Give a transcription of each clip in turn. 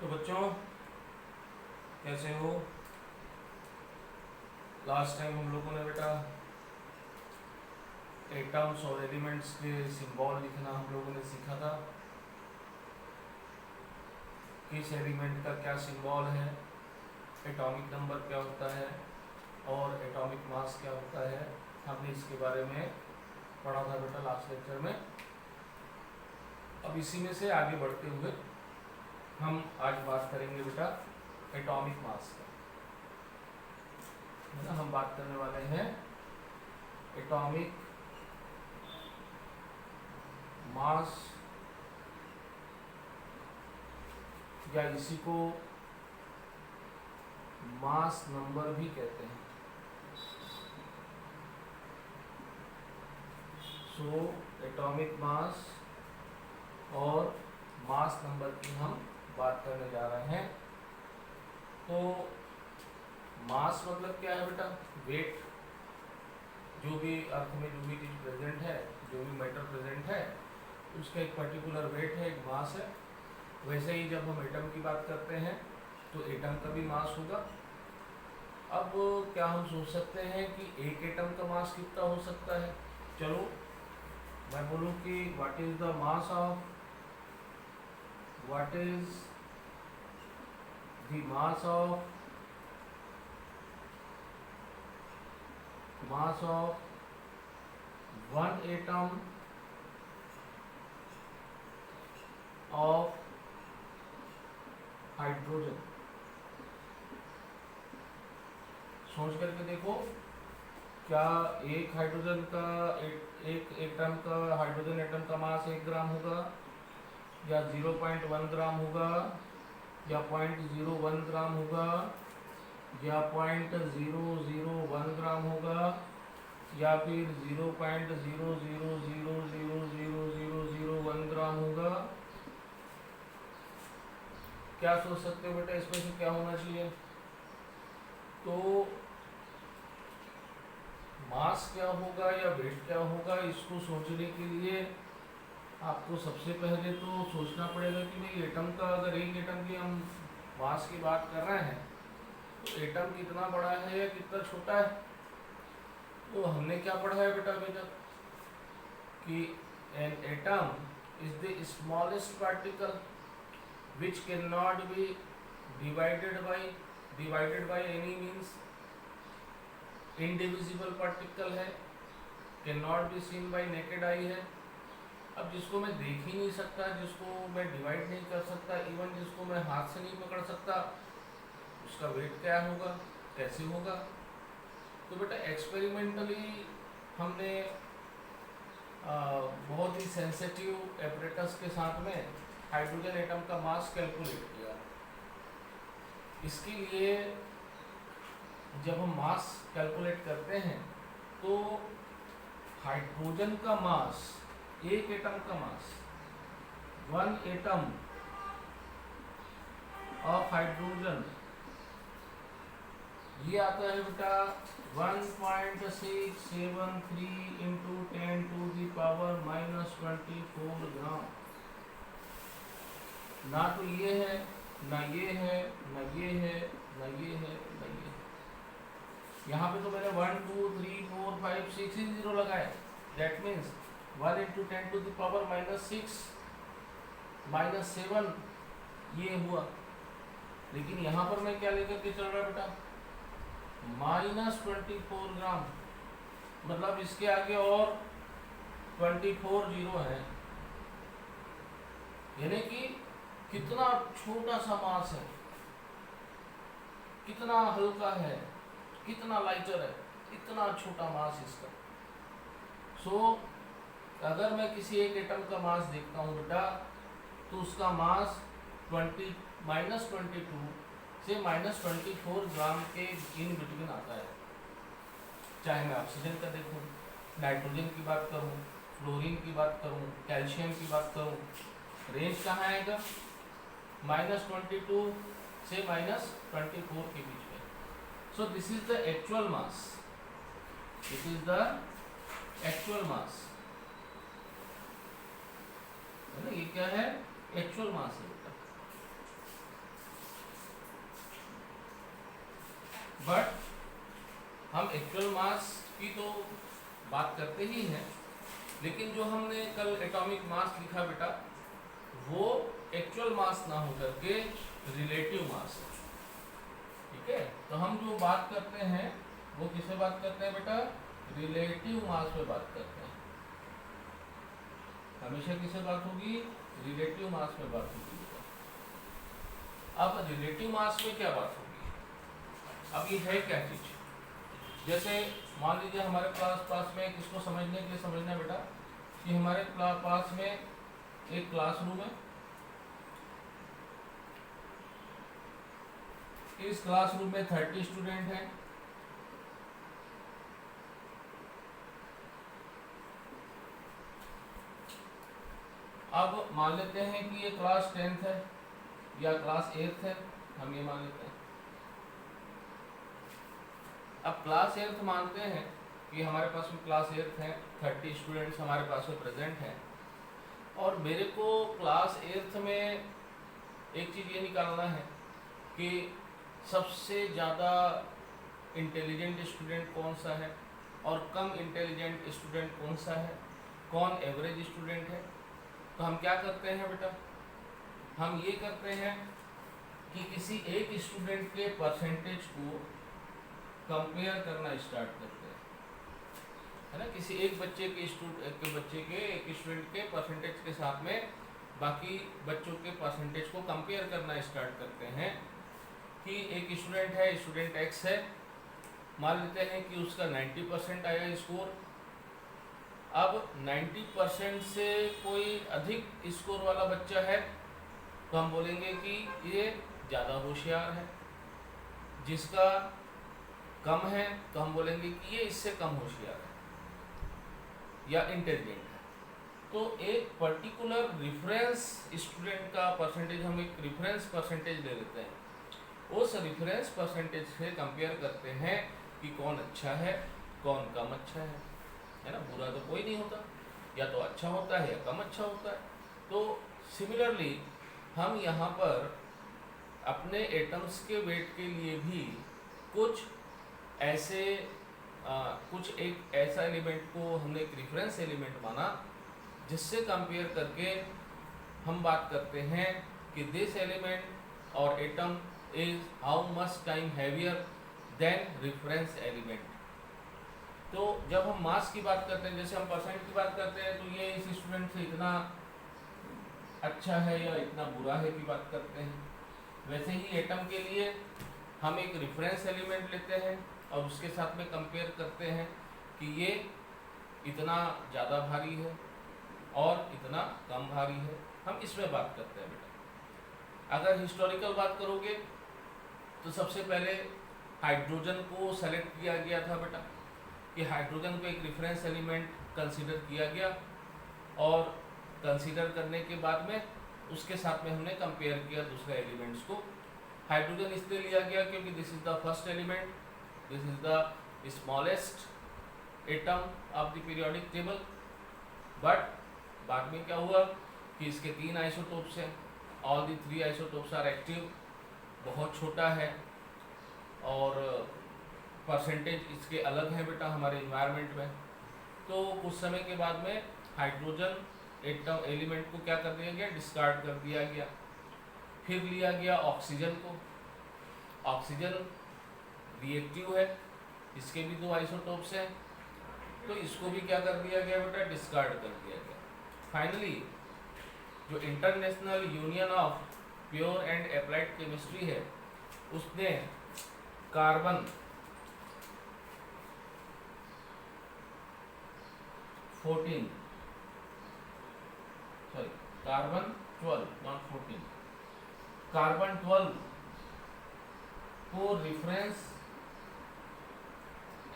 तो बच्चों कैसे हो। लास्ट टाइम हम लोगों ने बेटा एटम्स और एलिमेंट्स के सिंबल लिखना हम लोगों ने सीखा था। किस एलिमेंट का क्या सिंबल है, एटॉमिक नंबर क्या होता है और एटॉमिक मास क्या होता है, हमने इसके बारे में पढ़ा था बेटा लास्ट लेक्चर में। अब इसी में से आगे बढ़ते हुए हम आज बात करेंगे बेटा एटॉमिक मास का, है ना। हम बात करने वाले हैं एटॉमिक मास, या इसी को मास नंबर भी कहते हैं। सो एटॉमिक मास और मास नंबर की हम बात करने जा रहे हैं। तो मास मतलब क्या है बेटा, वेट। जो भी अर्थ में जो भी चीज प्रेजेंट है, जो भी मैटर प्रेजेंट है, उसका एक पर्टिकुलर वेट है, एक मास है। वैसे ही जब हम एटम की बात करते हैं तो एटम का भी मास होगा। अब क्या हम सोच सकते हैं कि एक एटम का मास कितना हो सकता है। चलो मैं बोलूं कि what is the mass of one atom of hydrogen. सोच करके देखो, क्या एक हाइड्रोजन का एक एटम का हाइड्रोजन एटम का मास 1 ग्राम होगा, या 0.1 ग्राम होगा, या 0.01 ग्राम होगा, या 0.001 ग्राम होगा, या फिर 0.00000001 ग्राम होगा। क्या सोच सकते हो बेटा, इसमें से क्या होना चाहिए। तो मास क्या होगा या वेट क्या होगा, इसको सोचने के लिए आपको सबसे पहले तो सोचना पड़ेगा कि भाई एटम का, अगर एक एटम की हम मास की बात कर रहे हैं तो एटम कितना बड़ा है या कितना छोटा है। तो हमने क्या पढ़ा है बेटा अभी तक कि an atom is the smallest particle which cannot be divided by any means, indivisible particle है, cannot be seen by naked eye है। अब जिसको मैं देख ही नहीं सकता, जिसको मैं डिवाइड नहीं कर सकता, इवन जिसको मैं हाथ से नहीं पकड़ सकता, उसका वेट क्या होगा, कैसे होगा। तो बेटा एक्सपेरिमेंटली हमने बहुत ही सेंसिटिव एपरेटस के साथ में हाइड्रोजन एटम का मास कैलकुलेट किया। इसके लिए जब हम मास कैलकुलेट करते हैं तो हाइड्रोजन का मास, एक एटम का मास, वन एटम ऑफ हाइड्रोजन, ये आता है बेटा 1.673 इंटू 10⁻⁻24 ग्राम। ना तो ये है, ना ये है, ना ये है, ना ये है, ना ये है। यहाँ पे तो मैंने 1 2 3 4 5 6 ही जीरो लगाए। दैट मीन्स 1 इंटू 10⁻⁻6 -7 ये हुआ। लेकिन यहाँ पर मैं क्या लेकर के चल रहा बेटा, -24 ग्राम। मतलब इसके आगे और 24 जीरो है, यानी कि कितना छोटा सा मास है, कितना हल्का है, कितना लाइटर है, इतना छोटा मास इसका। सो अगर मैं किसी एक एटम का मास देखता हूँ बेटा, तो उसका मास -22 से -24 ग्राम के इन बिटवीन आता है। चाहे मैं ऑक्सीजन का देखूँ, नाइट्रोजन की बात करूँ, फ्लोरीन की बात करूँ, कैल्शियम की बात करूँ, रेंज कहाँ आएगा, -22 से -24 के बीच में। So this is the actual mass, this is the actual mass, है ना। ये क्या है, एक्चुअल मास है बेटा। बट हम एक्चुअल मास की तो बात करते ही हैं, लेकिन जो हमने कल एटॉमिक मास लिखा बेटा, वो एक्चुअल मास ना होकर के रिलेटिव मास है। ठीक है, तो हम जो बात करते हैं वो किसे बात करते हैं बेटा? रिलेटिव मास पे बात करते हैं। हमेशा किसे बात होगी? रिलेटिव मास में बात होगी बेटा। अब रिलेटिव मास में क्या बात होगी? अब ये है क्या चीज? जैसे मान लीजिए हमारे पास में, किसको समझने के लिए समझना बेटा, कि हमारे पास में एक क्लासरूम है। इस क्लासरूम में 30 स्टूडेंट हैं। अब मान लेते हैं कि ये क्लास 10th है या क्लास 8th है, हम ये मान लेते हैं। अब क्लास 8th मानते हैं कि हमारे पास में क्लास 8th है, 30 स्टूडेंट्स हमारे पास में प्रेजेंट हैं, और मेरे को क्लास 8th में एक चीज़ ये निकालना है कि सबसे ज़्यादा इंटेलिजेंट स्टूडेंट कौन सा है और कम इंटेलिजेंट स्टूडेंट कौन सा है, कौन एवरेज स्टूडेंट है। तो हम क्या करते हैं बेटा? हम ये करते हैं कि किसी एक स्टूडेंट के परसेंटेज को कंपेयर करना स्टार्ट करते हैं, है ना। किसी एक बच्चे के एक स्टूडेंट के परसेंटेज के साथ में बाकी बच्चों के परसेंटेज को कंपेयर करना स्टार्ट करते हैं। कि एक स्टूडेंट है, स्टूडेंट एक्स है, मान लेते हैं कि उसका 90% आया स्कोर। अब 90% से कोई अधिक स्कोर वाला बच्चा है तो हम बोलेंगे कि ये ज़्यादा होशियार है। जिसका कम है तो हम बोलेंगे कि ये इससे कम होशियार है या इंटेलिजेंट है। तो एक पर्टिकुलर रिफरेंस स्टूडेंट का परसेंटेज, हम एक रिफरेंस परसेंटेज ले लेते हैं, उस रिफरेंस परसेंटेज से कंपेयर करते हैं कि कौन अच्छा है, कौन कम अच्छा है ना। बुरा तो कोई नहीं होता, या तो अच्छा होता है या कम अच्छा होता है। तो सिमिलरली हम यहाँ पर अपने एटम्स के वेट के लिए भी कुछ ऐसे कुछ एक ऐसा एलिमेंट को हमने एक रिफरेंस एलिमेंट माना, जिससे कंपेयर करके हम बात करते हैं कि दिस एलिमेंट और atom is how much time heavier than reference element. तो जब हम मास की बात करते हैं, जैसे हम परसेंट की बात करते हैं, तो ये इस स्टूडेंट से इतना अच्छा है या इतना बुरा है की बात करते हैं। वैसे ही एटम के लिए हम एक रेफरेंस एलिमेंट लेते हैं और उसके साथ में कंपेयर करते हैं कि ये इतना ज़्यादा भारी है और इतना कम भारी है। हम इसमें बात करते हैं बेटा। अगर हिस्टोरिकल बात करोगे तो सबसे पहले हाइड्रोजन को सेलेक्ट किया गया था बेटा, कि हाइड्रोजन को एक रेफरेंस एलिमेंट कंसीडर किया गया, और कंसीडर करने के बाद में उसके साथ में हमने कंपेयर किया दूसरे एलिमेंट्स को। हाइड्रोजन इसलिए लिया गया क्योंकि this is the first element, this is the smallest atom of the periodic table. But बाद में क्या हुआ कि इसके 3 आइसोटोप्स हैं, all the 3 isotopes are active, बहुत छोटा है और परसेंटेज इसके अलग है बेटा हमारे इन्वायरमेंट में। तो कुछ समय के बाद में हाइड्रोजन एटम एलिमेंट को क्या कर दिया गया? डिस्कार्ड कर दिया गया। फिर लिया गया ऑक्सीजन को। ऑक्सीजन रिएक्टिव है, इसके भी 2 आइसोटोप्स हैं, तो इसको भी क्या कर दिया गया बेटा? डिस्कार्ड कर दिया गया। फाइनली जो international union of pure and applied chemistry है, उसने कार्बन 12 कार्बन 12 को रेफरेंस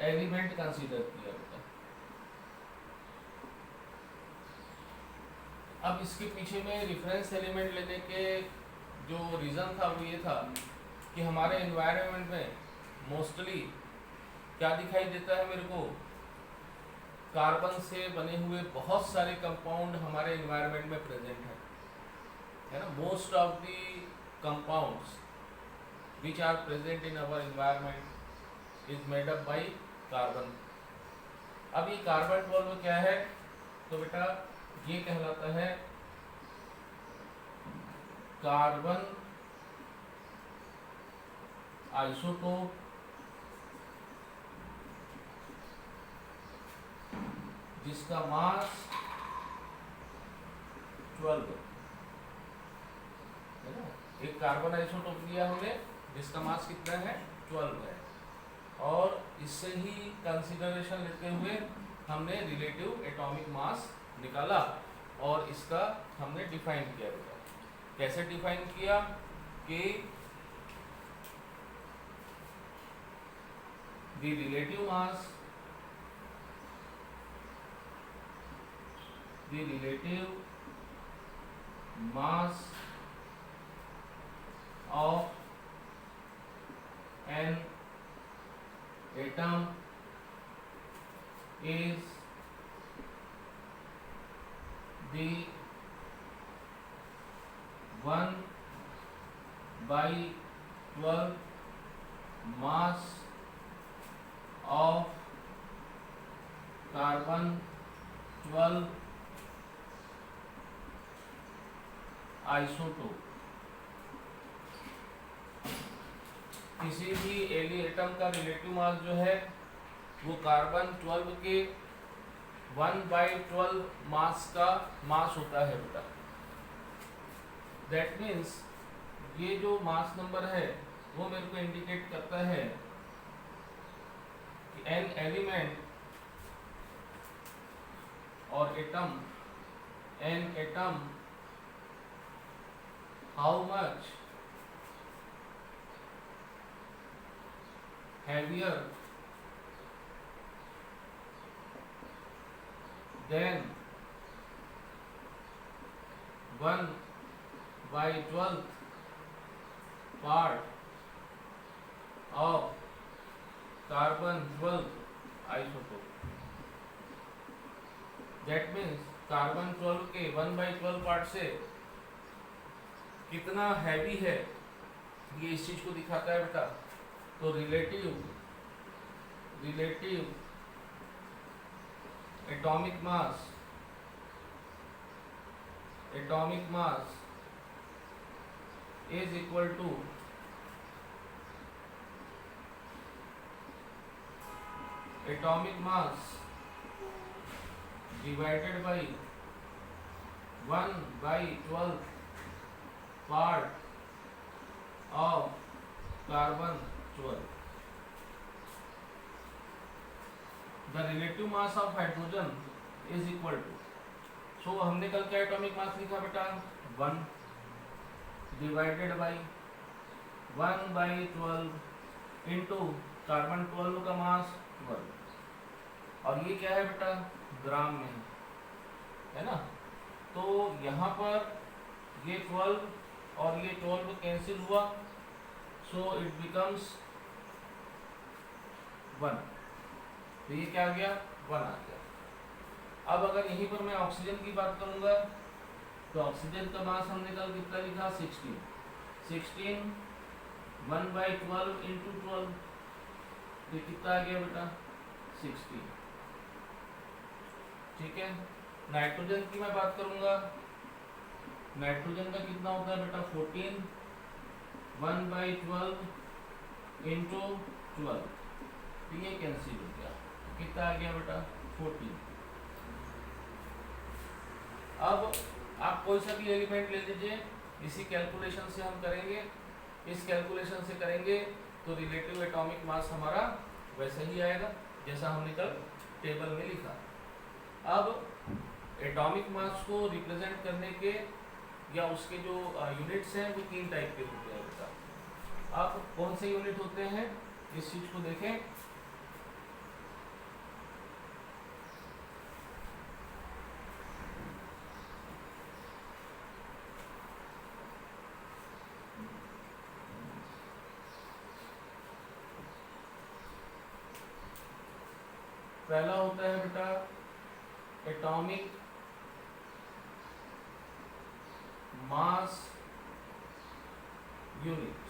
एलिमेंट कंसीडर किया बेटा। अब इसके पीछे में रेफरेंस एलिमेंट लेने के जो रीज़न था वो ये था कि हमारे एनवायरनमेंट में मोस्टली क्या दिखाई देता है मेरे को? कार्बन से बने हुए बहुत सारे कंपाउंड हमारे एनवायरनमेंट में प्रेजेंट है ना। Most of the compounds which are present in our environment is made up by carbon. अब ये कार्बन 12 क्या है, तो बेटा ये कहलाता है कार्बन आइसोटोप जिसका मास 12 है ना। एक कार्बन आइसोटोप लिया हमने जिसका मास कितना है, 12 है, और इससे ही कंसीडरेशन लेते हुए हमने रिलेटिव एटॉमिक मास निकाला और इसका हमने डिफाइन किया बेटा। कैसे डिफाइन किया कि the relative mass of an atom is the 1/12 mass of carbon 12 isotope. किसी भी एटम का रिलेटिव मास जो है वो कार्बन 12 के 1/12 मास का मास होता है बेटा। दैट मीन्स ये जो मास नंबर है वो मेरे को इंडिकेट करता है कि एन एलिमेंट और atom how much heavier than 1/12 part of carbon 12 isotope। that means carbon 12 के 1/12 पार्ट से कितना हैवी है ये इस चीज को दिखाता है बेटा। तो relative atomic mass is equal to atomic mass divided by 1/12 part of carbon 12। the relative mass of hydrogen is equal to, so हमने कल क्या एटॉमिक मास लिखा बेटा, 1 डिवाइडेड बाई 1/12 इंटू कार्बन 12 का मास 12, और ये क्या है बेटा, ग्राम में है ना। तो यहाँ पर ये 12 और ये 12 कैंसिल हुआ, सो इट बिकम्स 1। तो ये क्या आ गया, 1 आ गया। अब अगर यहीं पर मैं ऑक्सीजन की बात करूंगा तो ऑक्सीजन का मास हमने कल कितना लिखा, 16 1/12 इंटू 12, तो कितना आ गया बेटा, 16। ठीक है। नाइट्रोजन की मैं बात करूंगा, नाइट्रोजन का कितना होता है बेटा, 14 1/12 इंटू 12, तो ये कैंसिल हो गया, तो कितना आ गया बेटा, 14। अब आप कोई सा भी एलिमेंट ले लीजिए, इसी कैलकुलेशन से हम करेंगे, इस कैलकुलेशन से करेंगे तो रिलेटिव एटॉमिक मास हमारा वैसा ही आएगा जैसा हमने कल टेबल में लिखा। अब एटॉमिक मास को रिप्रेजेंट करने के या उसके जो यूनिट्स हैं वो 3 टाइप के होते हैं बेटा। अब कौन से यूनिट होते हैं इस चीज को देखें। पहला होता है बेटा एटॉमिक मास यूनिट।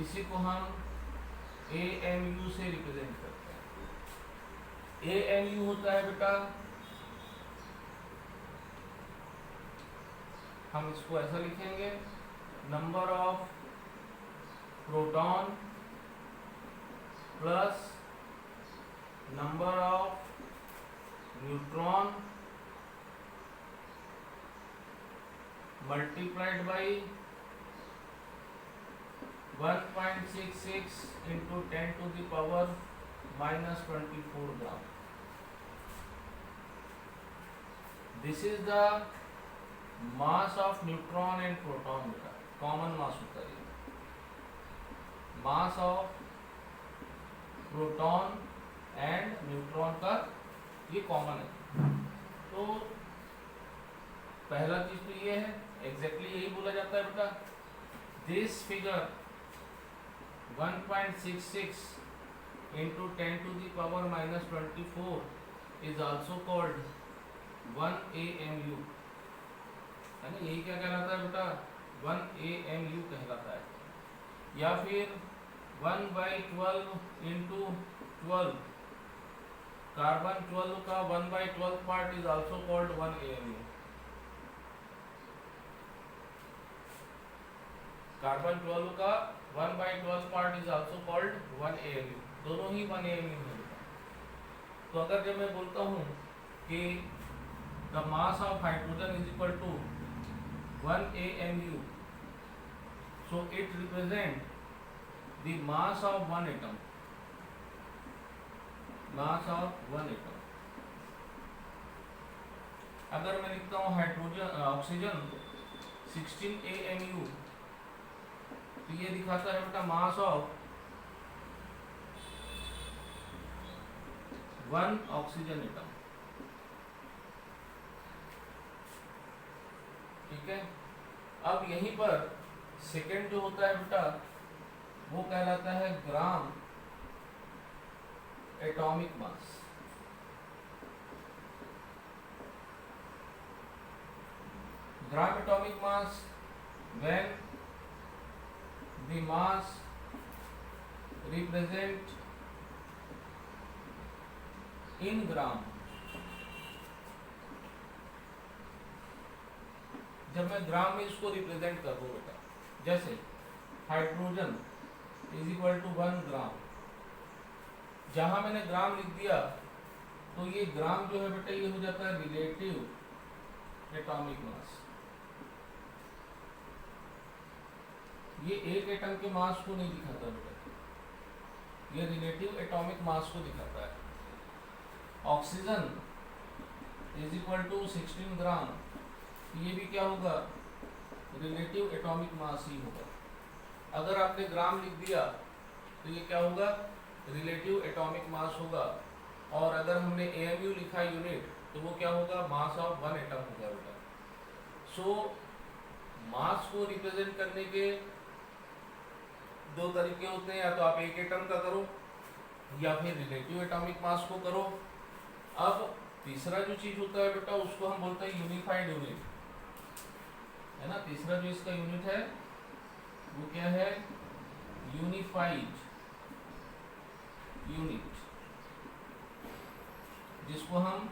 इसी को हम AMU से रिप्रेजेंट करते हैं। AMU होता है बेटा, हम इसको ऐसा लिखेंगे, number of proton plus number of neutron multiplied by 1.66 into 10 to the power minus 24 gram. This is the mass of neutron and proton बेटा, common mass होता है, mass of proton and neutron का ये कॉमन है। तो पहला चीज तो ये है, एग्जैक्टली यही बोला जाता है बेटा, this figure 1.66 into 10 to the power minus 24 is also called 1 AMU, है ना, यही क्या कहलाता है बेटा, 1 AMU कहलाता है। या फिर 1/12 into 12, कार्बन 12 का 1/12 part is also called 1 AMU। Carbon 12 का 1/12 part is also called 1 AMU, दोनों ही 1 AMU है। तो अगर जब मैं बोलता हूँ कि the mass of hydrogen is equal to 1 AMU, so it represent the mass of one atom, mass of one atom। अगर मैं लिखता हूँ हाइड्रोजन ऑक्सीजन 16 AMU, तो ये दिखाता है बेटा मास ऑफ 1 ऑक्सीजन एटम, ठीक है। अब यहीं पर सेकेंड जो होता है बेटा, वो कहलाता है gram atomic mass. Gram atomic mass when the mass represent in gram. जब मैं ग्राम में इसको रिप्रेजेंट कर दूं बेटा, जैसे हाइड्रोजन इज इक्वल टू 1 ग्राम, जहां मैंने ग्राम लिख दिया तो ये ग्राम जो है बेटा ये हो जाता है रिलेटिव एटॉमिक मास। ये एक एटम के मास को नहीं दिखाता बेटा, ये रिलेटिव एटॉमिक मास को दिखाता है। ऑक्सीजन इज इक्वल टू 16 ग्राम, ये भी क्या होगा, रिलेटिव एटॉमिक मास ही होगा। अगर आपने ग्राम लिख दिया तो ये क्या होगा, रिलेटिव एटॉमिक मास होगा। और अगर हमने AMU लिखा यूनिट, तो वो क्या होगा, मास ऑफ 1 एटम होगा बेटा। सो मास को रिप्रेजेंट करने के दो तरीके होते हैं, या तो आप एक एटम का करो या फिर रिलेटिव एटॉमिक मास को करो। अब तीसरा जो चीज होता है बेटा, उसको हम बोलते हैं यूनिफाइड यूनिट, है ना। तीसरा जो इसका यूनिट है वो क्या है, यूनिफाइड यूनिट, जिसको हम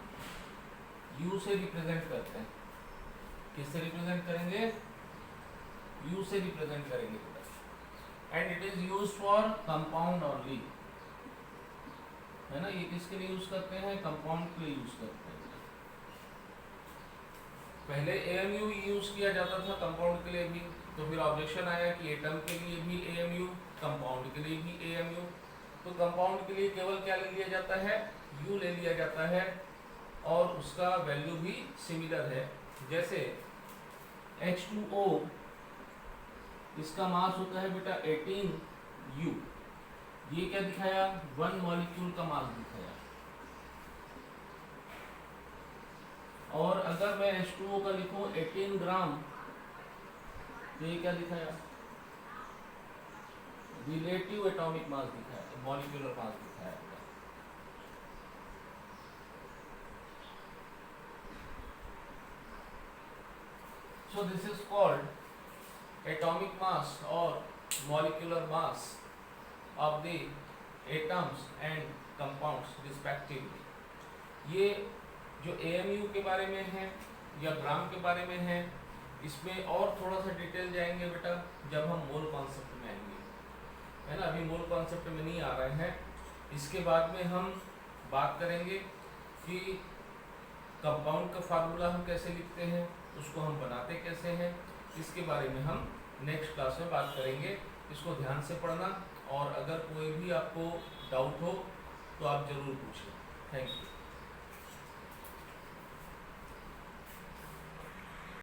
U से रिप्रेजेंट करते हैं। किससे रिप्रेजेंट करेंगे, U से रिप्रेजेंट करेंगे बेटा। And it is used for compound only, है ना। ये किसके लिए यूज करते हैं, कंपाउंड के लिए यूज करते हैं। पहले AMU यूज किया जाता था कंपाउंड के लिए भी, तो फिर ऑब्जेक्शन आया कि एटम के लिए भी AMU, कंपाउंड के लिए भी AMU। तो कंपाउंड के लिए केवल क्या ले लिया जाता है, U ले लिया जाता है, और उसका वैल्यू भी सिमिलर है। जैसे H2O, इसका मास होता है बेटा 18U, ये क्या दिखाया, 1 मॉलिक्यूल का मास दिखाया। और अगर मैं H2O का लिखूं 18 ग्राम, तो ये क्या दिखाया, रिलेटिव एटॉमिक मास दिखाया, मॉलिक्यूलर मास दिखाया। So this is called atomic mass और molecular mass of the atoms and compounds respectively। ये जो AMU के बारे में है या ग्राम के बारे में है, इसमें और थोड़ा सा डिटेल जाएंगे बेटा जब हम मोल कॉन्सेप्ट में आएंगे, है ना। अभी मोल कॉन्सेप्ट में नहीं आ रहे हैं। इसके बाद में हम बात करेंगे कि कंपाउंड का फार्मूला हम कैसे लिखते हैं, उसको हम बनाते कैसे हैं, इसके बारे में हम नेक्स्ट क्लास में बात करेंगे। इसको ध्यान से पढ़ना, और अगर कोई भी आपको डाउट हो तो आप ज़रूर पूछें। Thank you.